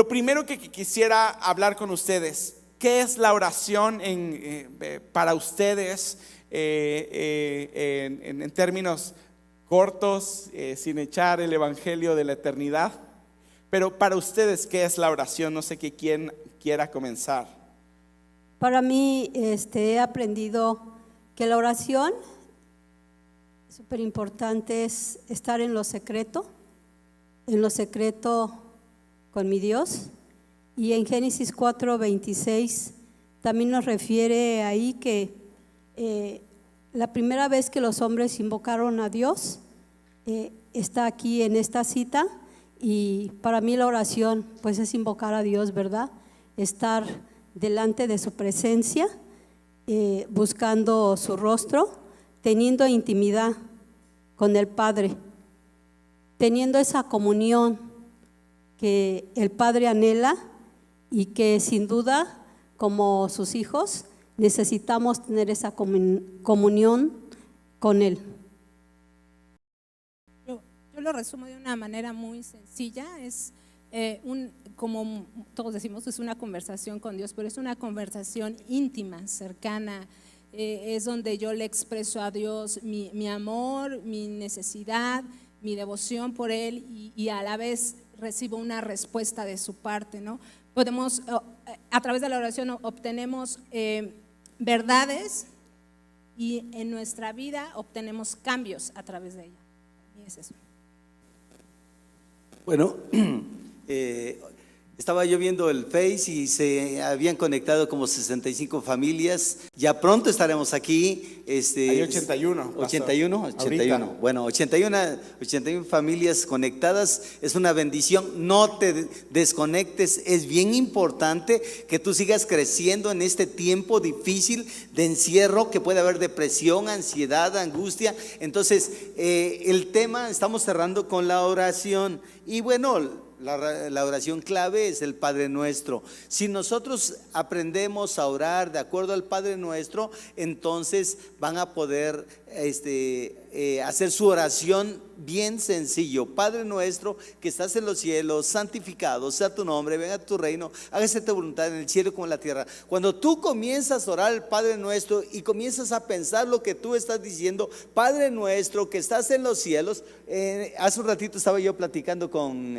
Lo primero que quisiera hablar con ustedes, ¿qué es la oración para ustedes en términos cortos, sin echar el evangelio de la eternidad? Pero para ustedes, ¿qué es la oración? No sé quién quiera comenzar. Para mí, he aprendido que la oración, súper importante, es estar en lo secreto con mi Dios. Y en Génesis 4:26 también nos refiere ahí que la primera vez que los hombres invocaron a Dios está aquí en esta cita. Y para mí la oración pues es invocar a Dios, ¿verdad? Estar delante de su presencia, buscando su rostro, teniendo intimidad con el Padre, teniendo esa comunión que el Padre anhela y que sin duda como sus hijos necesitamos tener esa comunión con Él. Yo lo resumo de una manera muy sencilla, es como todos decimos, es una conversación con Dios, pero es una conversación íntima, cercana, es donde yo le expreso a Dios mi amor, mi necesidad, mi devoción por Él y a la vez recibo una respuesta de su parte, ¿no? Podemos, a través de la oración obtenemos verdades y en nuestra vida obtenemos cambios a través de ella. Y es eso. Bueno, estaba yo viendo el Face y se habían conectado como 65 familias. Ya pronto estaremos aquí. Hay 81. 81. Bueno, 81 familias conectadas. Es una bendición. No te desconectes. Es bien importante que tú sigas creciendo en este tiempo difícil de encierro, que puede haber depresión, ansiedad, angustia. Entonces, el tema, estamos cerrando con la oración. Y bueno, la oración clave es el Padre Nuestro. Si nosotros aprendemos a orar de acuerdo al Padre Nuestro, entonces van a poder hacer su oración bien sencillo. Padre Nuestro que estás en los cielos, santificado sea tu nombre, venga tu reino, hágase tu voluntad en el cielo como en la tierra. Cuando tú comienzas a orar al Padre Nuestro y comienzas a pensar lo que tú estás diciendo, Padre Nuestro que estás en los cielos, hace un ratito estaba yo platicando con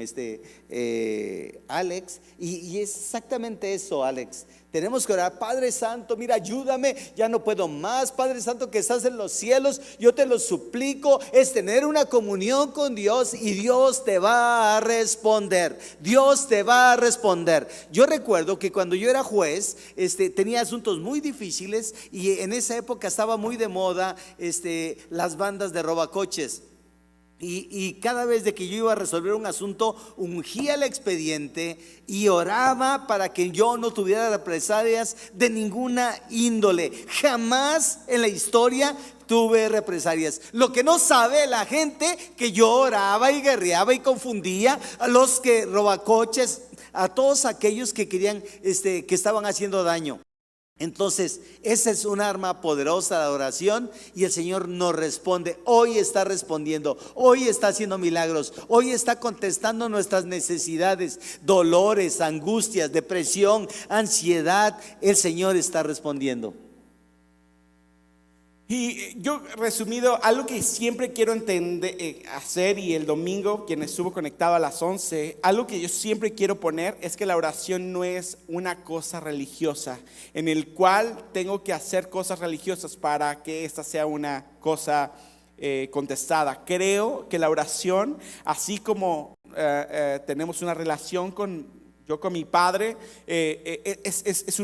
Alex y es exactamente eso, Alex. Tenemos que orar, Padre Santo, mira, ayúdame, ya no puedo más. Padre Santo que estás en los cielos, yo te lo suplico, es tener una comunión con Dios y Dios te va a responder. Dios te va a responder. Yo recuerdo que cuando yo era juez, tenía asuntos muy difíciles y en esa época estaba muy de moda las bandas de robacoches. Y cada vez de que yo iba a resolver un asunto, ungía el expediente y oraba para que yo no tuviera represalias de ninguna índole. Jamás en la historia tuve represalias. Lo que no sabe la gente, que yo oraba y guerreaba y confundía a los que robacoches, a todos aquellos que querían, que estaban haciendo daño. Entonces, esa es un arma poderosa, la oración, y el Señor nos responde. Hoy está respondiendo, hoy está haciendo milagros, hoy está contestando nuestras necesidades, dolores, angustias, depresión, ansiedad. El Señor está respondiendo. Y yo, resumido, algo que siempre quiero hacer, y el domingo, quien estuvo conectado a las 11, algo que yo siempre quiero poner es que la oración no es una cosa religiosa, en el cual tengo que hacer cosas religiosas para que esta sea una cosa contestada. Creo que la oración, así como tenemos una relación con mi Padre, es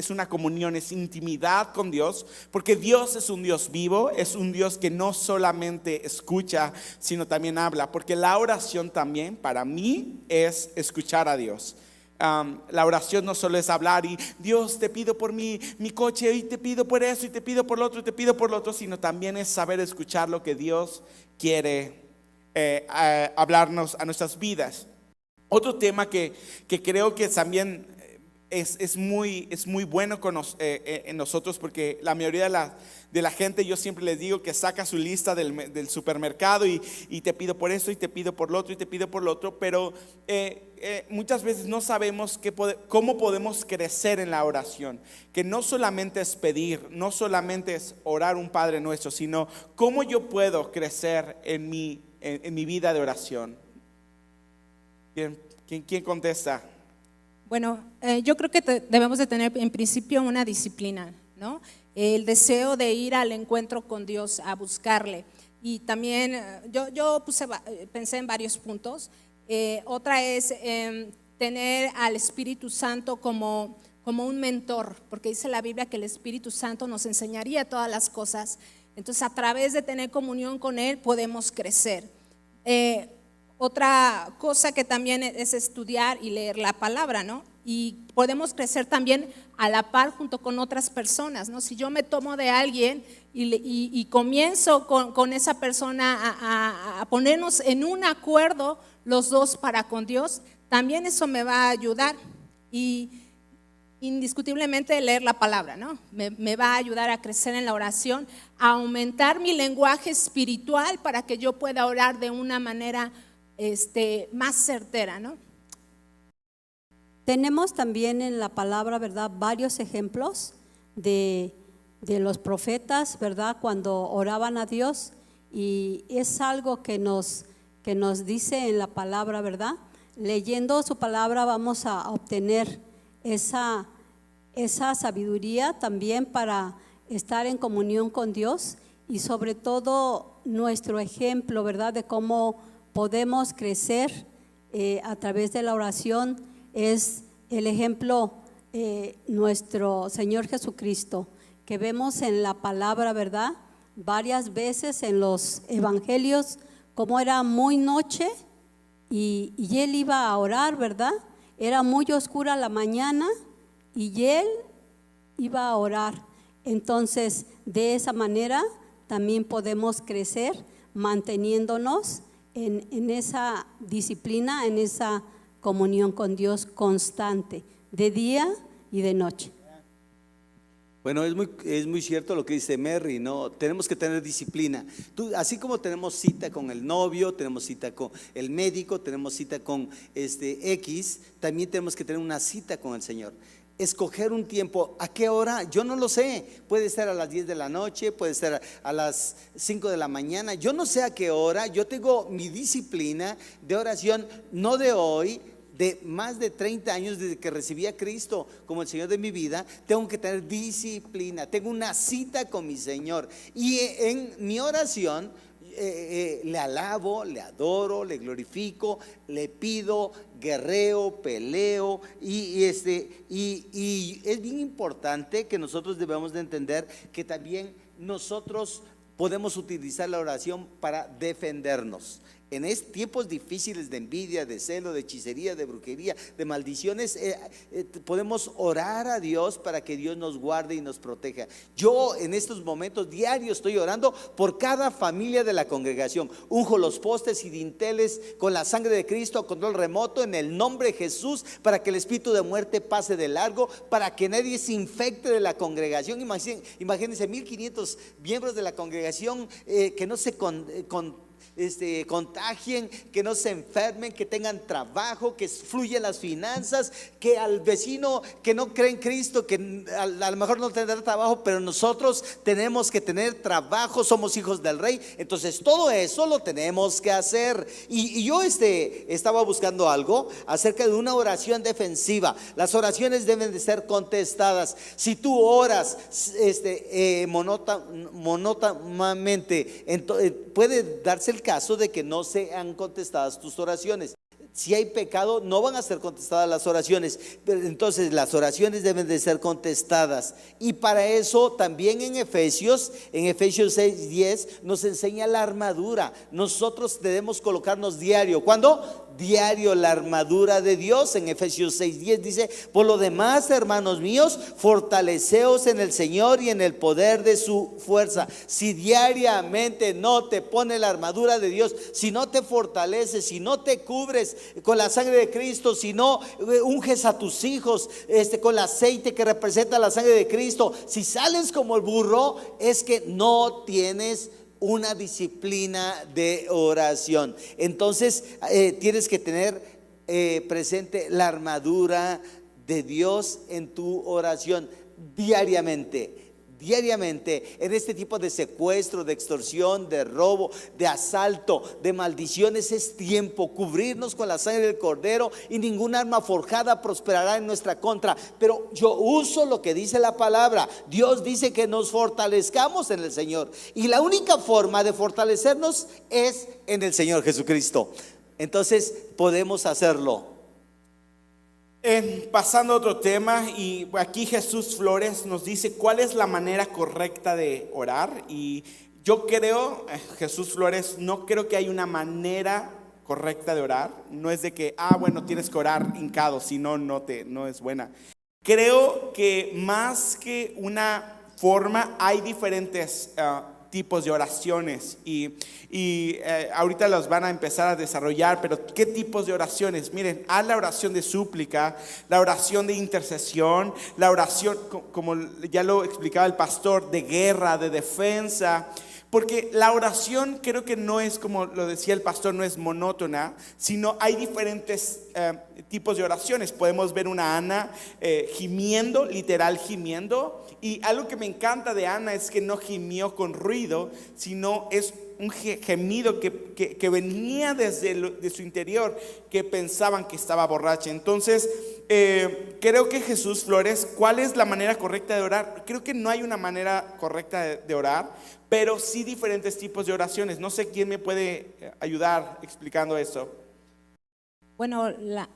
una comunión, es intimidad con Dios, porque Dios es un Dios vivo, es un Dios que no solamente escucha, sino también habla, porque la oración también para mí es escuchar a Dios. La oración no solo es hablar y Dios te pido por mi coche y te pido por eso y te pido por lo otro y te pido por lo otro, sino también es saber escuchar lo que Dios quiere hablarnos a nuestras vidas. Otro tema que creo que también es muy bueno en nosotros, porque la mayoría de la gente, yo siempre les digo que saca su lista del supermercado y te pido por esto y te pido por lo otro y te pido por lo otro, pero muchas veces no sabemos cómo podemos crecer en la oración, que no solamente es pedir, no solamente es orar un Padre Nuestro, sino cómo yo puedo crecer en mi vida de oración. ¿Quién contesta? Bueno, yo creo que debemos de tener en principio una disciplina, ¿no? El deseo de ir al encuentro con Dios, a buscarle. Y también yo pensé en varios puntos. Otra es tener al Espíritu Santo como un mentor, porque dice la Biblia que el Espíritu Santo nos enseñaría todas las cosas. Entonces, a través de tener comunión con Él podemos crecer. Otra cosa que también es estudiar y leer la palabra, ¿no? Y podemos crecer también a la par junto con otras personas, ¿no? Si yo me tomo de alguien y comienzo con esa persona a ponernos en un acuerdo los dos para con Dios, también eso me va a ayudar. Y indiscutiblemente leer la palabra, ¿no? Me va a ayudar a crecer en la oración, a aumentar mi lenguaje espiritual para que yo pueda orar de una manera más certera, ¿no? Tenemos también en la palabra, ¿verdad?, varios ejemplos de los profetas, ¿verdad?, cuando oraban a Dios, y es algo que nos dice en la palabra, ¿verdad? Leyendo su palabra vamos a obtener esa sabiduría también para estar en comunión con Dios, y sobre todo nuestro ejemplo, ¿verdad?, de cómo podemos crecer a través de la oración es el ejemplo nuestro Señor Jesucristo, que vemos en la palabra, ¿verdad?, varias veces en los evangelios, como era muy noche y Él iba a orar, ¿verdad? Era muy oscura la mañana y Él iba a orar. Entonces, de esa manera también podemos crecer manteniéndonos en esa disciplina, en esa comunión con Dios constante, de día y de noche. Bueno, es muy cierto lo que dice Mary, ¿no? Tenemos que tener disciplina. Así como tenemos cita con el novio, tenemos cita con el médico, tenemos cita con X, también tenemos que tener una cita con el Señor. Escoger un tiempo, ¿a qué hora? Yo no lo sé, puede ser a las 10 de la noche, puede ser a las 5 de la mañana, yo no sé a qué hora. Yo tengo mi disciplina de oración, no de hoy, de más de 30 años desde que recibí a Cristo como el Señor de mi vida. Tengo que tener disciplina, tengo una cita con mi Señor, y en mi oración le alabo, le adoro, le glorifico, le pido, guerreo, peleo, y es bien importante que nosotros debemos de entender que también nosotros podemos utilizar la oración para defendernos. En tiempos difíciles de envidia, de celo, de hechicería, de brujería, de maldiciones, podemos orar a Dios para que Dios nos guarde y nos proteja. Yo en estos momentos diarios estoy orando por cada familia de la congregación. Unjo los postes y dinteles con la sangre de Cristo a control remoto en el nombre de Jesús, para que el espíritu de muerte pase de largo, para que nadie se infecte de la congregación. Imagínense 1500 miembros de la congregación que no se contagien, que no se enfermen, que tengan trabajo, que fluyan las finanzas, que al vecino que no cree en Cristo, que a lo mejor no tendrá trabajo, pero nosotros tenemos que tener trabajo, somos hijos del Rey. Entonces todo eso lo tenemos que hacer. Y yo estaba buscando algo acerca de una oración defensiva. Las oraciones deben de ser contestadas. Si tú oras monótonamente, puede darse el caso de que no sean contestadas tus oraciones. Si hay pecado, no van a ser contestadas las oraciones. Pero entonces las oraciones deben de ser contestadas. Y para eso también en Efesios 6:10 nos enseña la armadura. Nosotros debemos colocarnos diario. ¿Cuándo? diario la armadura de Dios. En Efesios 6:10 dice: por lo demás, hermanos míos, fortaleceos en el Señor y en el poder de su fuerza. Si diariamente no te pones la armadura de Dios, si no te fortaleces, si no te cubres con la sangre de Cristo, si no unges a tus hijos con el aceite que representa la sangre de Cristo, si sales como el burro, es que no tienes una disciplina de oración. Entonces tienes que tener presente la armadura de Dios en tu oración diariamente. En este tipo de secuestro, de extorsión, de robo, de asalto, de maldiciones, es tiempo cubrirnos con la sangre del Cordero, y ninguna arma forjada prosperará en nuestra contra. Pero yo uso lo que dice la palabra. Dios dice que nos fortalezcamos en el Señor, y la única forma de fortalecernos es en el Señor Jesucristo. Entonces podemos hacerlo. Pasando a otro tema, y aquí Jesús Flores nos dice cuál es la manera correcta de orar. Y yo creo, Jesús Flores, no creo que hay una manera correcta de orar. No es de que, bueno, tienes que orar hincado, si no, no es buena. Creo que más que una forma, hay diferentes tipos de oraciones, y ahorita los van a empezar a desarrollar. Pero ¿qué tipos de oraciones? Miren, hay la oración de súplica, la oración de intercesión, la oración, como ya lo explicaba el pastor, de guerra, de defensa. Porque la oración, creo que no es, como lo decía el pastor, no es monótona, sino hay diferentes tipos de oraciones. Podemos ver una Ana gimiendo, literal gimiendo. Y algo que me encanta de Ana es que no gimió con ruido, sino es un gemido que venía de su interior, que pensaban que estaba borracha. Entonces creo que Jesús Flores, ¿cuál es la manera correcta de orar? Creo que no hay una manera correcta de orar, pero sí diferentes tipos de oraciones. No sé quién me puede ayudar explicando eso. Bueno,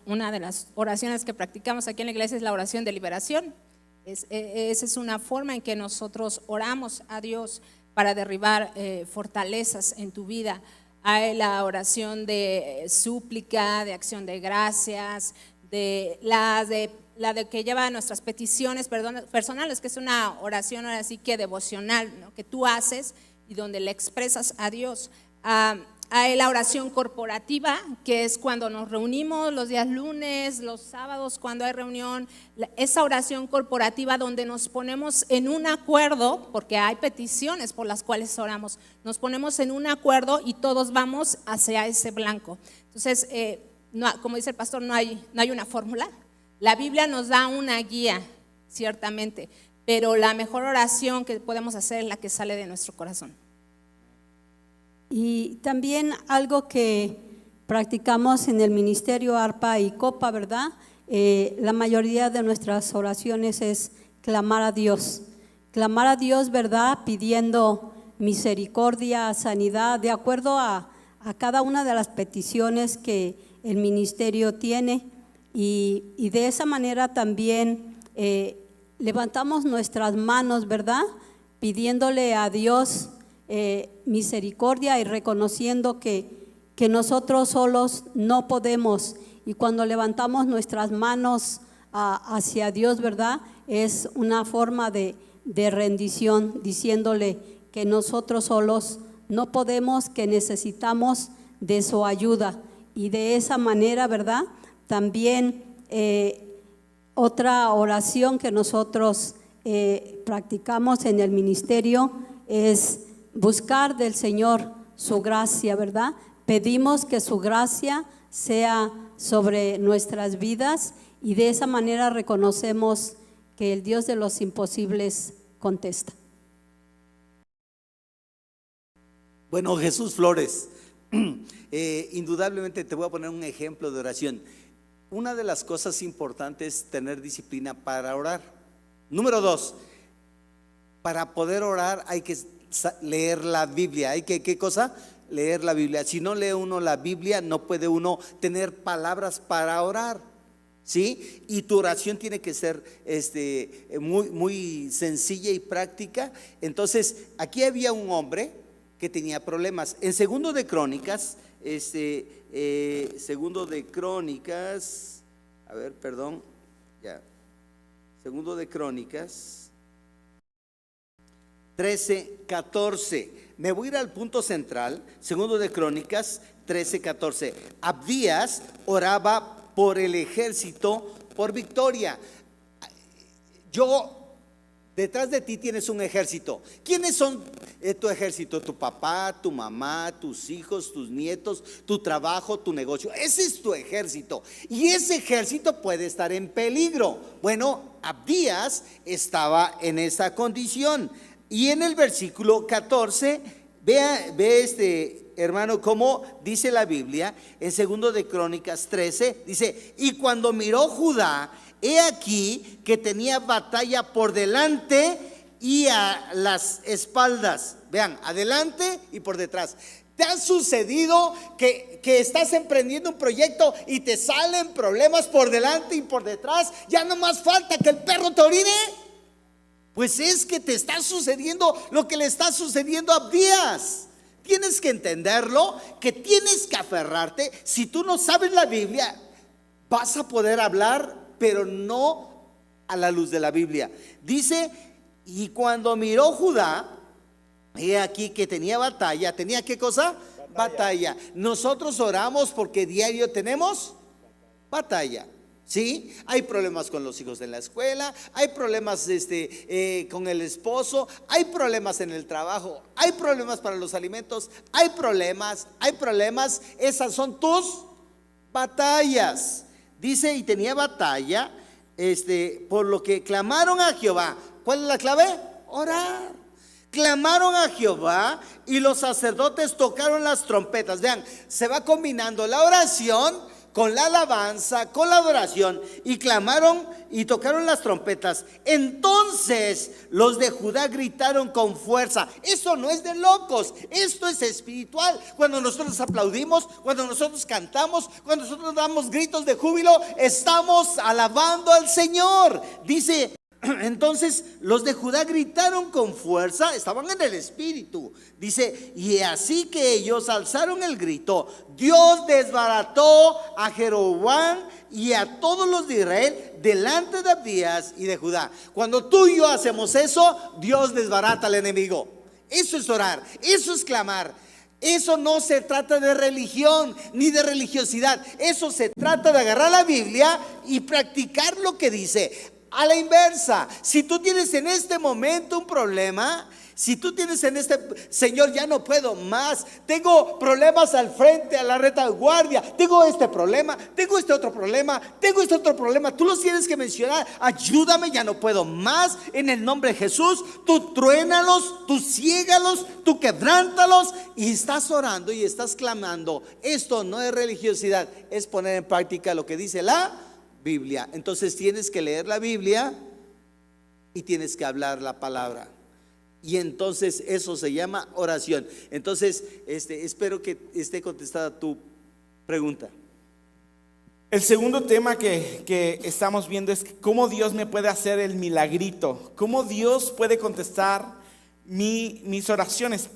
una de las oraciones que practicamos aquí en la iglesia es la oración de liberación. Esa es una forma en que nosotros oramos a Dios para derribar fortalezas en tu vida. Hay la oración de súplica, de acción de gracias, la de que lleva nuestras peticiones personales, que es una oración ahora sí que devocional, ¿no?, que tú haces y donde le expresas a Dios. Hay la oración corporativa, que es cuando nos reunimos los días lunes, los sábados, cuando hay reunión. Esa oración corporativa donde nos ponemos en un acuerdo, porque hay peticiones por las cuales oramos. Nos ponemos en un acuerdo y todos vamos hacia ese blanco. Entonces, como dice el pastor, no hay una fórmula. La Biblia nos da una guía, ciertamente, pero la mejor oración que podemos hacer es la que sale de nuestro corazón. Y también algo que practicamos en el ministerio ARPA y COPA, ¿verdad? La mayoría de nuestras oraciones es clamar a Dios, ¿verdad? Pidiendo misericordia, sanidad, de acuerdo a cada una de las peticiones que el ministerio tiene. Y de esa manera también levantamos nuestras manos, ¿verdad? Pidiéndole a Dios misericordia y reconociendo que nosotros solos no podemos. Y cuando levantamos nuestras manos hacia Dios, ¿verdad? Es una forma de rendición, diciéndole que nosotros solos no podemos, que necesitamos de su ayuda. Y de esa manera, ¿verdad? También otra oración que nosotros practicamos en el ministerio es buscar del Señor su gracia, ¿verdad? Pedimos que su gracia sea sobre nuestras vidas, y de esa manera reconocemos que el Dios de los imposibles contesta. Bueno, Jesús Flores, indudablemente te voy a poner un ejemplo de oración. Una de las cosas importantes es tener disciplina para orar. Número 2, para poder orar hay que leer la Biblia. Hay que, ¿qué cosa? Leer la Biblia. Si no lee uno la Biblia, no puede uno tener palabras para orar, ¿sí? Y tu oración tiene que ser muy sencilla y práctica. Entonces, aquí había un hombre que tenía problemas. En 2 de Crónicas, Segundo de Crónicas, a ver, perdón, ya. Segundo de Crónicas 13:14. Me voy a ir al punto central. Segundo de Crónicas 13:14. Abdías oraba por el ejército, por victoria. Detrás de ti tienes un ejército. ¿Quiénes son tu ejército? Tu papá, tu mamá, tus hijos, tus nietos, tu trabajo, tu negocio. Ese es tu ejército. Y ese ejército puede estar en peligro. Bueno, Abdías estaba en esa condición. Y en el versículo 14, ve hermano, cómo dice la Biblia en segundo de Crónicas 13, dice: y cuando miró Judá, he aquí que tenía batalla por delante y a las espaldas. Vean, adelante y por detrás. ¿Te ha sucedido que estás emprendiendo un proyecto y te salen problemas por delante y por detrás? Ya no más falta que el perro te orine. Pues es que te está sucediendo lo que le está sucediendo a Abdías. Tienes que entenderlo, que tienes que aferrarte. Si tú no sabes la Biblia, vas a poder hablar, pero no a la luz de la Biblia. Dice: y cuando miró Judá, he aquí que tenía batalla. ¿Tenía qué cosa? Batalla. Nosotros oramos porque diario tenemos batalla. ¿Sí? Hay problemas con los hijos en la escuela, hay problemas con el esposo, hay problemas en el trabajo, hay problemas para los alimentos, hay problemas. Esas son tus batallas. Dice: y tenía batalla, por lo que clamaron a Jehová. ¿Cuál es la clave? Orar. Clamaron a Jehová y los sacerdotes tocaron las trompetas. Vean, se va combinando la oración con la alabanza, con la adoración, y clamaron y tocaron las trompetas. Entonces los de Judá gritaron con fuerza. Eso no es de locos, esto es espiritual. Cuando nosotros aplaudimos, cuando nosotros cantamos, cuando nosotros damos gritos de júbilo, estamos alabando al Señor. Dice: entonces los de Judá gritaron con fuerza, estaban en el espíritu. Dice: y así que ellos alzaron el grito, Dios desbarató a Jeroboam y a todos los de Israel delante de Abdías y de Judá. Cuando tú y yo hacemos eso, Dios desbarata al enemigo. Eso es orar, eso es clamar. Eso no se trata de religión ni de religiosidad. Eso se trata de agarrar la Biblia y practicar lo que dice. A la inversa, si tú tienes en este momento un problema, si tú tienes Señor, ya no puedo más, tengo problemas al frente, a la retaguardia, tengo este problema, tengo este otro problema, tengo este otro problema, tú los tienes que mencionar. Ayúdame, ya no puedo más, en el nombre de Jesús. Tú truénalos, tú ciégalos, tú quebrántalos, y estás orando y estás clamando. Esto no es religiosidad, es poner en práctica lo que dice la Biblia. Entonces tienes que leer la Biblia y tienes que hablar la palabra, y entonces eso se llama oración. Entonces espero que esté contestada tu pregunta. El segundo tema que estamos viendo es cómo Dios me puede hacer el milagrito, cómo Dios puede contestar mis oraciones.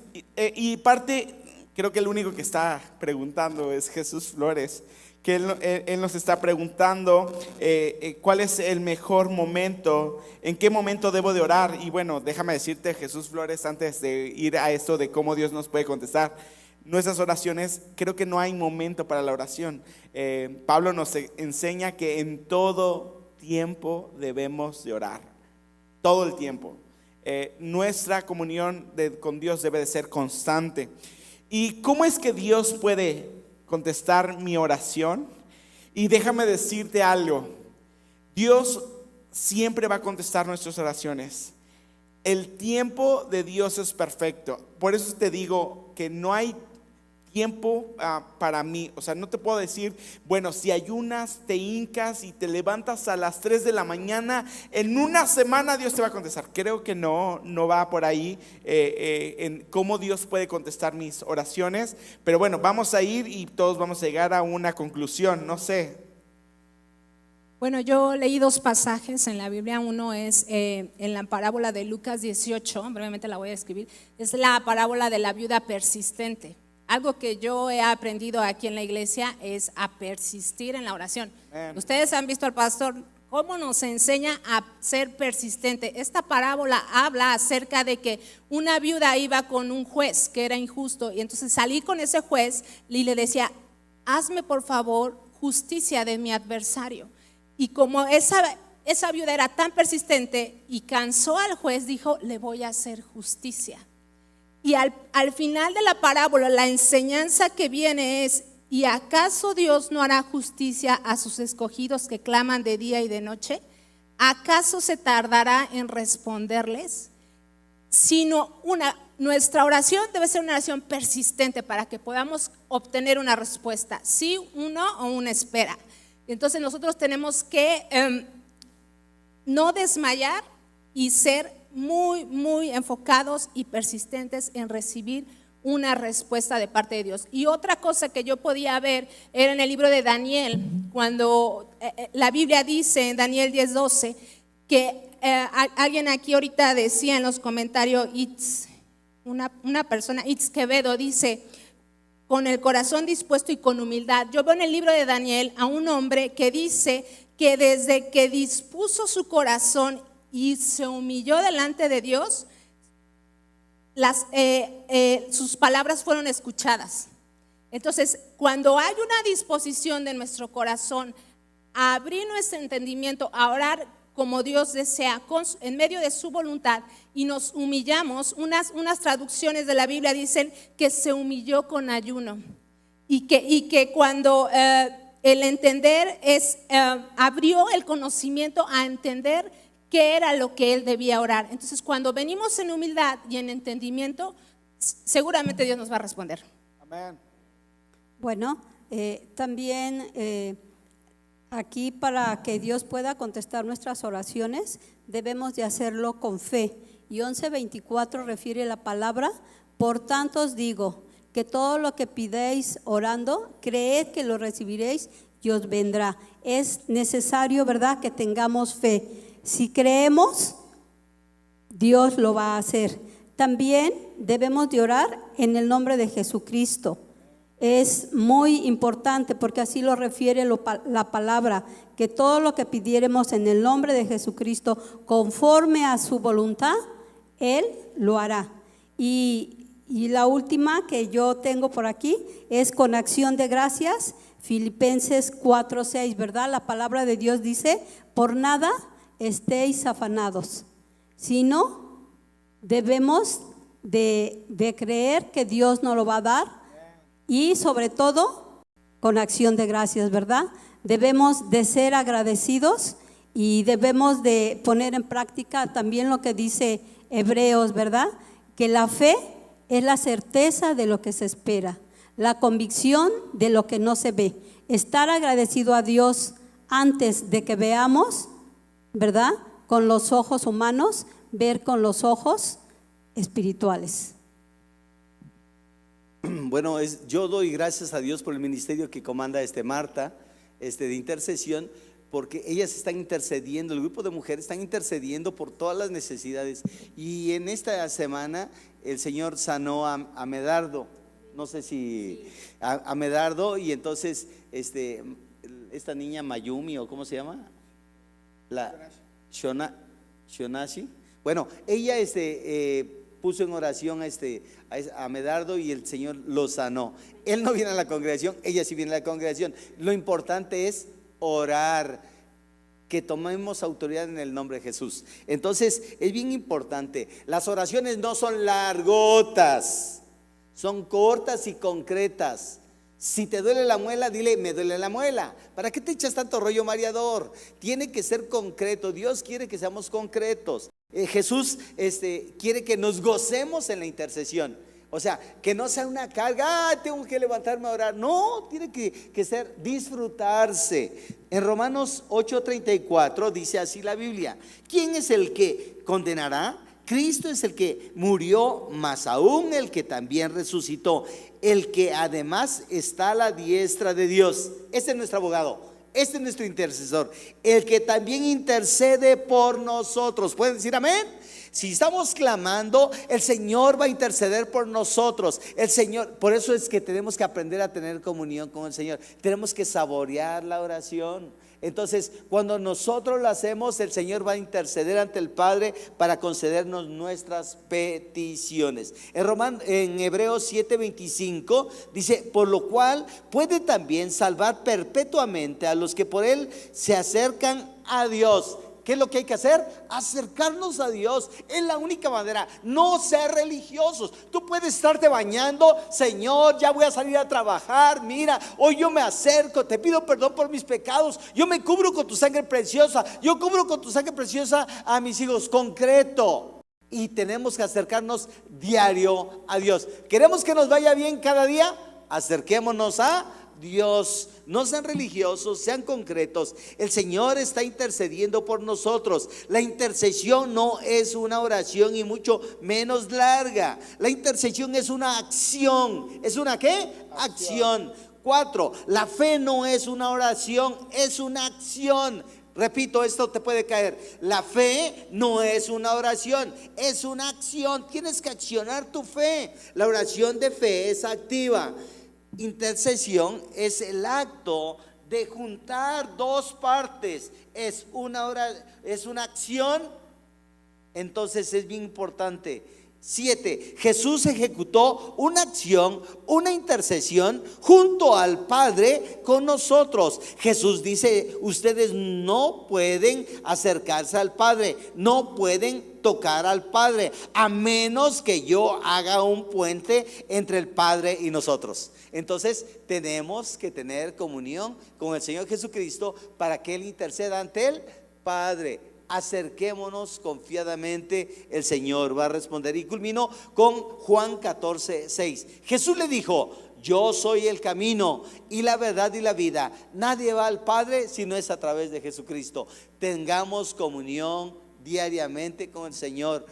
Y parte, creo que el único que está preguntando es Jesús Flores, que él nos está preguntando cuál es el mejor momento, en qué momento debo de orar. Y bueno, déjame decirte, Jesús Flores, antes de ir a esto de cómo Dios nos puede contestar nuestras oraciones, creo que no hay momento para la oración. Pablo nos enseña que en todo tiempo debemos de orar, todo el tiempo. Nuestra comunión con Dios debe de ser constante. ¿Y cómo es que Dios puede contestar mi oración? Y déjame decirte algo: Dios siempre va a contestar nuestras oraciones. El tiempo de Dios es perfecto. Por eso te digo que no hay tiempo para mí. O sea, no te puedo decir, bueno, si ayunas, te hincas y te levantas a las 3 de la mañana, en una semana Dios te va a contestar. Creo que no va por ahí en cómo Dios puede contestar mis oraciones. Pero bueno, vamos a ir y todos vamos a llegar a una conclusión. No sé. Bueno, yo leí dos pasajes en la Biblia. Uno es en la parábola de Lucas 18, brevemente la voy a escribir. Es la parábola de la viuda persistente. algo que yo he aprendido aquí en la iglesia es a persistir en la oración. Amén. Ustedes han visto al pastor cómo nos enseña a ser persistente. Esta parábola habla acerca de que una viuda iba con un juez que era injusto y entonces salí con ese juez y le decía, hazme por favor justicia de mi adversario. Y como esa viuda era tan persistente y cansó al juez, dijo, le voy a hacer justicia. Y al final de la parábola, la enseñanza que viene es, ¿y acaso Dios no hará justicia a sus escogidos que claman de día y de noche? ¿Acaso se tardará en responderles? Nuestra oración debe ser una oración persistente para que podamos obtener una respuesta, sí, uno o una espera. Entonces nosotros tenemos que no desmayar y ser muy, muy enfocados y persistentes en recibir una respuesta de parte de Dios. Y otra cosa que yo podía ver era en el libro de Daniel, cuando la Biblia dice en Daniel 10:12 que alguien aquí ahorita decía en los comentarios, una persona, Itz Quevedo, dice, con el corazón dispuesto y con humildad. Yo veo en el libro de Daniel a un hombre que dice que desde que dispuso su corazón y se humilló delante de Dios, sus palabras fueron escuchadas. Entonces, cuando hay una disposición de nuestro corazón a abrir nuestro entendimiento, a orar como Dios desea, en medio de su voluntad, y nos humillamos, unas traducciones de la Biblia dicen que se humilló con ayuno, y que cuando el entender abrió el conocimiento a entender qué era lo que él debía orar. Entonces, cuando venimos en humildad y en entendimiento, seguramente Dios nos va a responder. Amén. Bueno, también aquí para que Dios pueda contestar nuestras oraciones, debemos de hacerlo con fe. Y 11:24 refiere la palabra, por tanto os digo, que todo lo que pidéis orando, creed que lo recibiréis y os vendrá. Es necesario, ¿verdad?, que tengamos fe. Si creemos, Dios lo va a hacer. También debemos de orar en el nombre de Jesucristo. Es muy importante porque así lo refiere la palabra, que todo lo que pidiéramos en el nombre de Jesucristo, conforme a su voluntad, Él lo hará. Y la última que yo tengo por aquí es con acción de gracias, Filipenses 4:6, ¿verdad? La palabra de Dios dice, por nada estéis afanados, sino debemos de creer que Dios nos lo va a dar. Y sobre todo, con acción de gracias, ¿verdad? Debemos de ser agradecidos y debemos de poner en práctica también lo que dice Hebreos, ¿verdad? Que la fe es la certeza de lo que se espera, la convicción de lo que no se ve. Estar agradecido a Dios antes de que veamos, ¿verdad? Con los ojos humanos, ver con los ojos espirituales. Bueno, yo doy gracias a Dios por el ministerio que comanda Marta, de intercesión, porque ellas están intercediendo, el grupo de mujeres están intercediendo por todas las necesidades. Y en esta semana el Señor sanó a Medardo, no sé si a Medardo, y entonces esta niña Mayumi, o ¿cómo se llama? La Shonashi. Bueno, ella puso en oración a Medardo y el Señor lo sanó. Él no viene a la congregación, ella sí viene a la congregación. Lo importante es orar, que tomemos autoridad en el nombre de Jesús. Entonces es bien importante. Las oraciones no son largotas, son cortas y concretas. Si te duele la muela, dile, me duele la muela. ¿Para qué te echas tanto rollo mareador? Tiene que ser concreto. Dios quiere que seamos concretos. Jesús quiere que nos gocemos en la intercesión. O sea, que no sea una carga, tengo que levantarme a orar. No, tiene que ser disfrutarse. En Romanos 8:34 dice así la Biblia: ¿quién es el que condenará? Cristo es el que murió, más aún el que también resucitó, el que además está a la diestra de Dios. Este es nuestro abogado. Este es nuestro intercesor, el que también intercede por nosotros. ¿Pueden decir amén? Si estamos clamando, el Señor va a interceder por nosotros. El Señor, por eso es que tenemos que aprender a tener comunión con el Señor. Tenemos que saborear la oración. Entonces, cuando nosotros lo hacemos, el Señor va a interceder ante el Padre para concedernos nuestras peticiones. En Hebreos 7:25 dice: por lo cual puede también salvar perpetuamente a los que por Él se acercan a Dios. ¿Qué es lo que hay que hacer? Acercarnos a Dios. Es la única manera. No ser religiosos. Tú puedes estarte bañando: Señor, ya voy a salir a trabajar. Mira, hoy yo me acerco, te pido perdón por mis pecados. Yo me cubro con tu sangre preciosa. Yo cubro con tu sangre preciosa a mis hijos. Concreto. Y tenemos que acercarnos diario a Dios. ¿Queremos que nos vaya bien cada día? Acerquémonos a Dios. No sean religiosos, sean concretos. El Señor está intercediendo por nosotros. La intercesión no es una oración y mucho menos larga. La intercesión es una acción. ¿Es una qué? Acción. 4. La fe no es una oración, es una acción. Repito, esto te puede caer. La fe no es una oración, es una acción. Tienes que accionar tu fe. La oración de fe es activa. Intercesión es el acto de juntar dos partes. Es una acción. Entonces es bien importante. 7. Jesús ejecutó una acción, una intercesión junto al Padre con nosotros. Jesús dice: ustedes no pueden acercarse al Padre, no pueden tocar al Padre, a menos que yo haga un puente entre el Padre y nosotros. Entonces tenemos que tener comunión con el Señor Jesucristo para que Él interceda ante el Padre. Acerquémonos confiadamente, el Señor va a responder. Y culminó con Juan 14:6. Jesús le dijo: yo soy el camino y la verdad y la vida. Nadie va al Padre si no es a través de Jesucristo. Tengamos comunión diariamente con el Señor.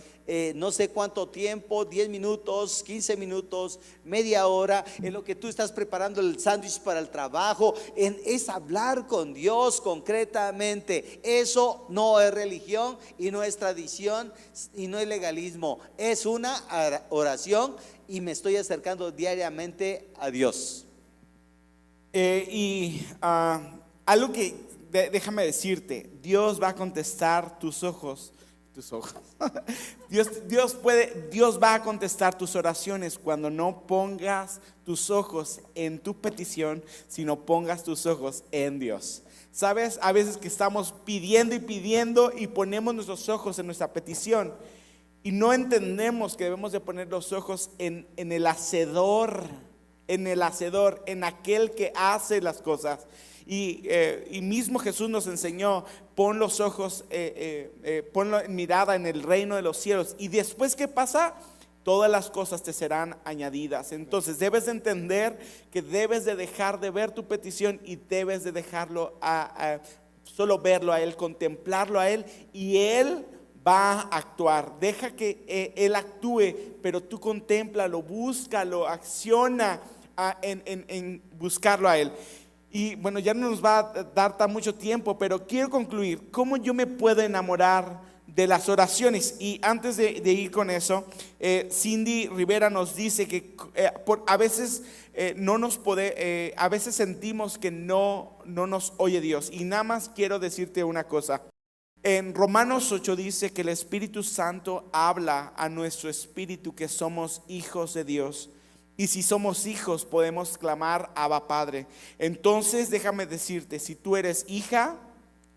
No sé cuánto tiempo, 10 minutos, 15 minutos, media hora, en lo que tú estás preparando el sándwich para el trabajo, es hablar con Dios concretamente. Eso no es religión y no es tradición y no es legalismo. Es una oración y me estoy acercando diariamente a Dios. Algo que déjame decirte: Dios va a contestar tus ojos. Dios va a contestar tus oraciones cuando no pongas tus ojos en tu petición, sino pongas tus ojos en Dios. Sabes, a veces que estamos pidiendo y pidiendo y ponemos nuestros ojos en nuestra petición y no entendemos que debemos de poner los ojos en el hacedor, en aquel que hace las cosas. Y mismo Jesús nos enseñó: pon los ojos, pon la mirada en el reino de los cielos. Y después, ¿qué pasa? Todas las cosas te serán añadidas. Entonces debes de entender que debes de dejar de ver tu petición y debes de dejarlo solo verlo a Él, contemplarlo a Él, y Él va a actuar. Deja que Él actúe, pero tú contémplalo, búscalo, acciona en buscarlo a Él. Y bueno, ya no nos va a dar tan mucho tiempo, pero quiero concluir. ¿Cómo yo me puedo enamorar de las oraciones? Y antes de ir con eso, Cindy Rivera nos dice que a veces a veces sentimos que no nos oye Dios. Y nada más quiero decirte una cosa. En Romanos 8 dice que el Espíritu Santo habla a nuestro espíritu que somos hijos de Dios. Y si somos hijos, podemos clamar: Abba, Padre. Entonces déjame decirte, si tú eres hija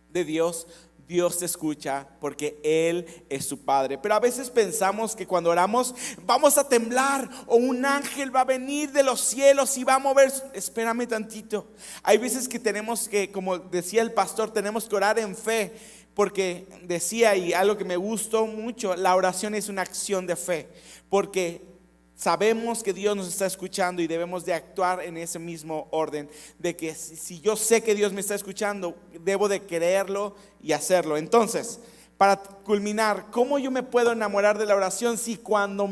de Dios, Dios te escucha porque Él es tu Padre. Pero a veces pensamos que cuando oramos vamos a temblar, o un ángel va a venir de los cielos y va a mover. Espérame tantito. Hay veces que tenemos que, como decía el pastor, tenemos que orar en fe. Porque decía, y algo que me gustó mucho, la oración es una acción de fe. Porque sabemos que Dios nos está escuchando y debemos de actuar en ese mismo orden, de que si yo sé que Dios me está escuchando, debo de creerlo y hacerlo. Entonces, para culminar, ¿cómo yo me puedo enamorar de la oración si cuando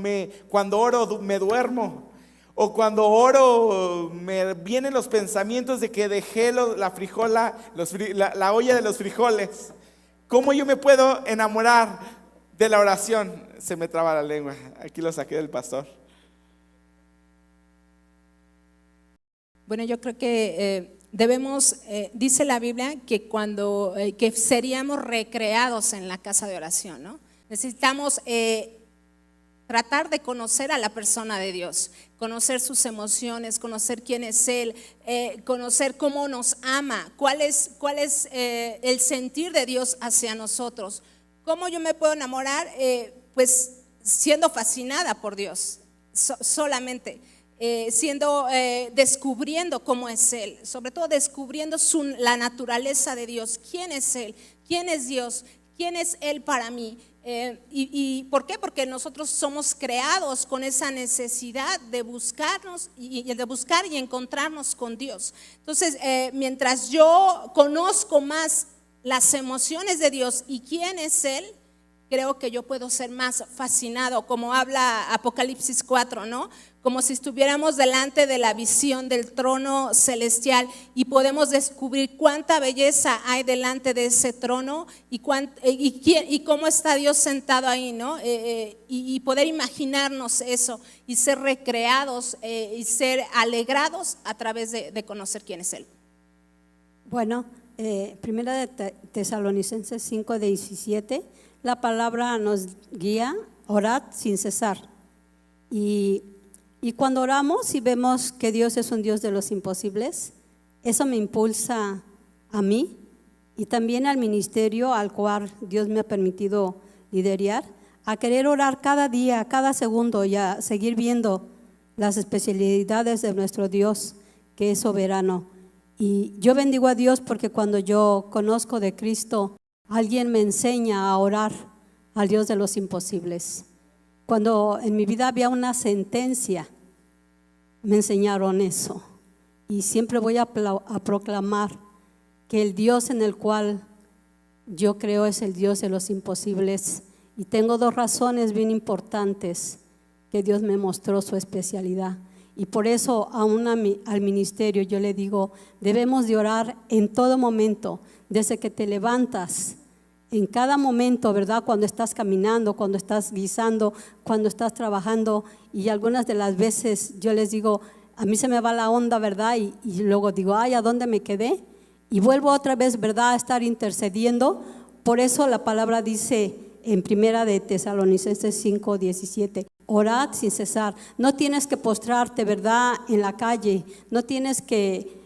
oro me duermo? O cuando oro me vienen los pensamientos de que dejé la olla de los frijoles. ¿Cómo yo me puedo enamorar? de la oración. Se me traba la lengua. Aquí lo saqué del pastor. Bueno, yo creo que debemos, dice la Biblia, que cuando que seríamos recreados en la casa de oración, ¿no? Necesitamos tratar de conocer a la persona de Dios, conocer sus emociones, conocer quién es Él, conocer cómo nos ama, cuál es el sentir de Dios hacia nosotros. ¿Cómo yo me puedo enamorar? Pues siendo fascinada por Dios, solamente. Descubriendo cómo es Él, sobre todo descubriendo la naturaleza de Dios, quién es Él, quién es Dios, quién es Él para mí. ¿Y por qué? Porque nosotros somos creados con esa necesidad de buscarnos de buscar y encontrarnos con Dios. Entonces, mientras yo conozco más las emociones de Dios y quién es Él, creo que yo puedo ser más fascinado, como habla Apocalipsis 4, ¿no? Como si estuviéramos delante de la visión del trono celestial y podemos descubrir cuánta belleza hay delante de ese trono y cómo está Dios sentado ahí, ¿no? Y poder imaginarnos eso y ser recreados y ser alegrados a través de conocer quién es Él. Bueno, primera de Tesalonicenses 5:17, la palabra nos guía, orad sin cesar. Y cuando oramos y vemos que Dios es un Dios de los imposibles, eso me impulsa a mí y también al ministerio al cual Dios me ha permitido liderar, a querer orar cada día, cada segundo y a seguir viendo las especialidades de nuestro Dios, que es soberano. Y yo bendigo a Dios porque cuando yo conozco de Cristo, alguien me enseña a orar al Dios de los imposibles. Cuando en mi vida había una sentencia, me enseñaron eso. Y siempre voy a proclamar que el Dios en el cual yo creo es el Dios de los imposibles. Y tengo dos razones bien importantes que Dios me mostró su especialidad. Y por eso aún al ministerio yo le digo, debemos de orar en todo momento, desde que te levantas, en cada momento, ¿verdad? Cuando estás caminando, cuando estás guisando, cuando estás trabajando. Y algunas de las veces yo les digo, a mí se me va la onda, ¿verdad? Y luego digo, ay, ¿a dónde me quedé? Y vuelvo otra vez, ¿verdad?, a estar intercediendo. Por eso la palabra dice en primera de Tesalonicenses 5:17, orad sin cesar. No tienes que postrarte, ¿verdad?, en la calle. No tienes que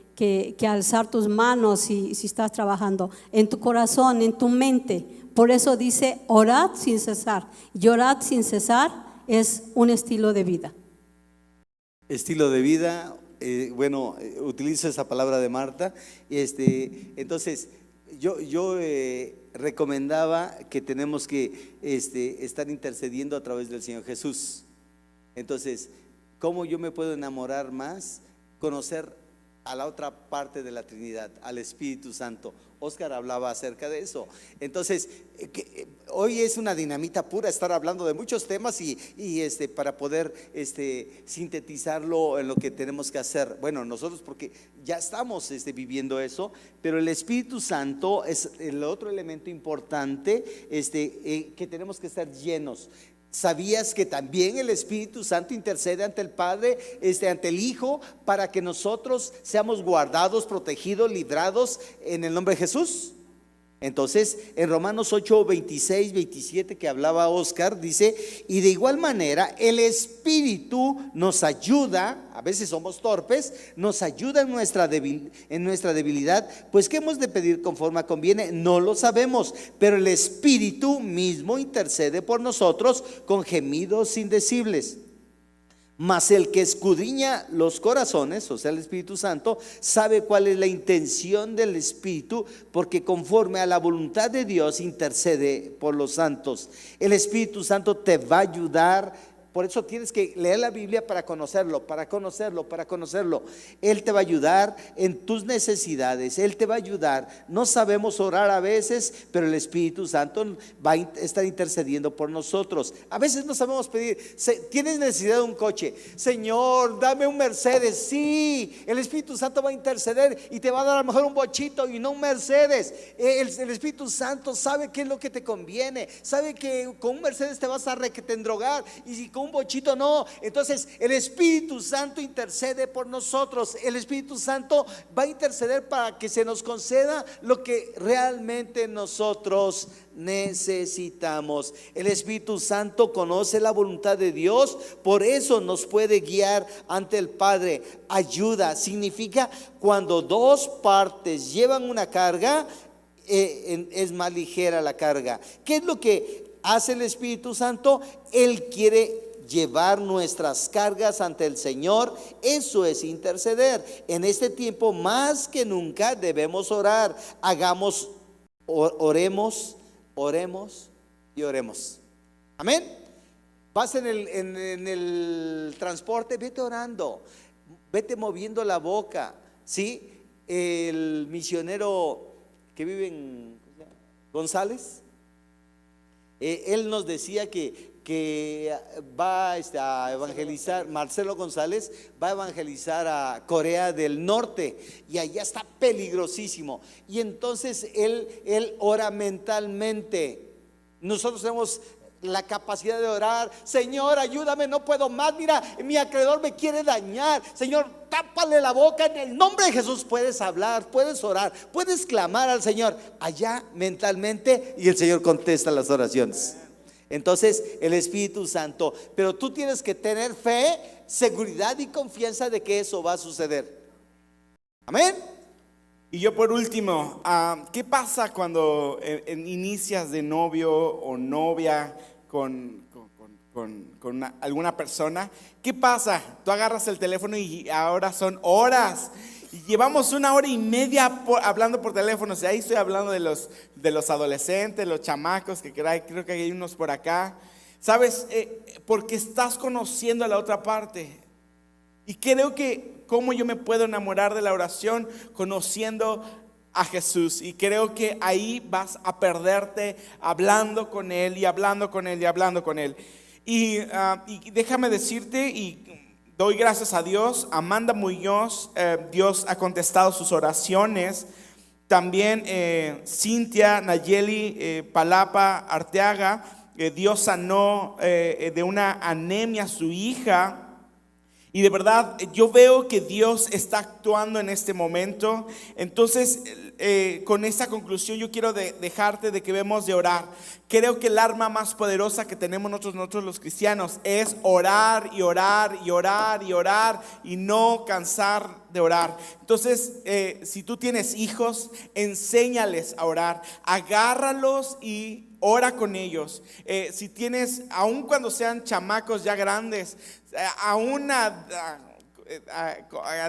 alzar tus manos si estás trabajando, en tu corazón, en tu mente. Por eso dice orad sin cesar. Y orad sin cesar es un estilo de vida. Estilo de vida, utilizo esa palabra de Marta. Entonces, yo recomendaba que tenemos que estar intercediendo a través del Señor Jesús. Entonces, ¿cómo yo me puedo enamorar más? Conocer a la otra parte de la Trinidad, al Espíritu Santo. Oscar hablaba acerca de eso. Entonces, hoy es una dinamita pura estar hablando de muchos temas y para poder sintetizarlo en lo que tenemos que hacer. Bueno, nosotros porque ya estamos viviendo eso, pero el Espíritu Santo es el otro elemento importante que tenemos que estar llenos. ¿Sabías que también el Espíritu Santo intercede ante el Padre, ante el Hijo, para que nosotros seamos guardados, protegidos, librados en el nombre de Jesús? Entonces, en Romanos 8:26-27 que hablaba Oscar, dice, y de igual manera el Espíritu nos ayuda, a veces somos torpes, nos ayuda en nuestra debilidad, pues ¿qué hemos de pedir conforme conviene? No lo sabemos, pero el Espíritu mismo intercede por nosotros con gemidos indecibles. Mas el que escudriña los corazones, o sea el Espíritu Santo, sabe cuál es la intención del Espíritu, porque conforme a la voluntad de Dios intercede por los santos. El Espíritu Santo te va a ayudar Por eso tienes que leer la Biblia para conocerlo, para conocerlo, para conocerlo. Él te va a ayudar en tus necesidades, Él te va a ayudar. No sabemos orar a veces, pero el Espíritu Santo va a estar intercediendo por nosotros. A veces no sabemos pedir. Tienes necesidad de un coche, Señor, dame un Mercedes. Sí, el Espíritu Santo va a interceder y te va a dar a lo mejor un bochito y no un Mercedes. El Espíritu Santo sabe qué es lo que te conviene, sabe que con un Mercedes te vas a endrogar y si con un bochito no. Entonces el Espíritu Santo intercede por nosotros. El Espíritu Santo va a interceder para que se nos conceda lo que realmente nosotros necesitamos. El Espíritu Santo conoce la voluntad de Dios, por eso nos puede guiar ante el Padre. Ayuda significa cuando dos partes llevan una carga, es más ligera la carga. ¿Qué es lo que hace el Espíritu Santo? Él quiere llevar nuestras cargas ante el Señor. Eso es interceder. En este tiempo más que nunca debemos orar. Oremos y oremos. Amén. Vas en el transporte, vete orando, vete moviendo la boca. ¿Sí? El misionero que vive en González, él nos decía que va a evangelizar, Marcelo González va a evangelizar a Corea del Norte y allá está peligrosísimo. Y entonces él ora mentalmente. Nosotros tenemos la capacidad de orar: Señor, ayúdame, no puedo más, mira, mi acreedor me quiere dañar. Señor, tápale la boca en el nombre de Jesús. Puedes hablar, puedes orar, puedes clamar al Señor allá mentalmente y el Señor contesta las oraciones. Entonces el Espíritu Santo, pero tú tienes que tener fe, seguridad y confianza de que eso va a suceder. Amén. Y yo por último, ¿qué pasa cuando inicias de novio o novia con alguna persona? ¿Qué pasa? Tú agarras el teléfono y ahora son horas. Y llevamos 1 hora y media hablando por teléfono. Y ahí estoy hablando de los adolescentes, los chamacos, que creo que hay unos por acá. ¿Sabes? Porque estás conociendo a la otra parte. Y creo que cómo yo me puedo enamorar de la oración conociendo a Jesús. Y creo que ahí vas a perderte hablando con Él y hablando con Él y hablando con Él. Y déjame decirte, y doy gracias a Dios, Amanda Muñoz, Dios ha contestado sus oraciones. También Cintia Nayeli Palapa Arteaga, Dios sanó de una anemia a su hija. Y de verdad yo veo que Dios está actuando en este momento. Entonces con esta conclusión yo quiero dejarte de que debemos de orar. Creo que el arma más poderosa que tenemos nosotros los cristianos es orar y orar y orar y orar y no cansar de orar. Entonces si tú tienes hijos, enséñales a orar, agárralos y ora con ellos. Si tienes, aun cuando sean chamacos ya grandes, aún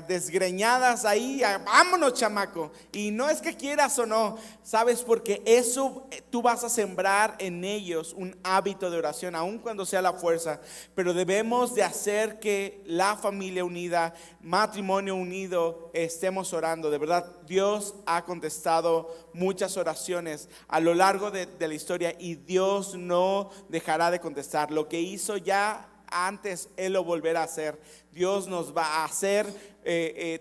desgreñadas ahí, vámonos chamaco. Y no es que quieras o no, sabes, porque eso tú vas a sembrar en ellos un hábito de oración, aun cuando sea la fuerza. Pero debemos de hacer que la familia unida, matrimonio unido, estemos orando. De verdad, Dios ha contestado muchas oraciones a lo largo de la historia y Dios no dejará de contestar. Lo que hizo ya antes, Él lo volverá a hacer. Dios nos va a hacer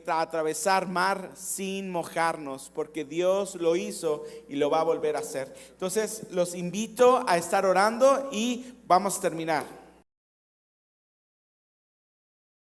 atravesar mar sin mojarnos, porque Dios lo hizo y lo va a volver a hacer. Entonces los invito a estar orando y vamos a terminar.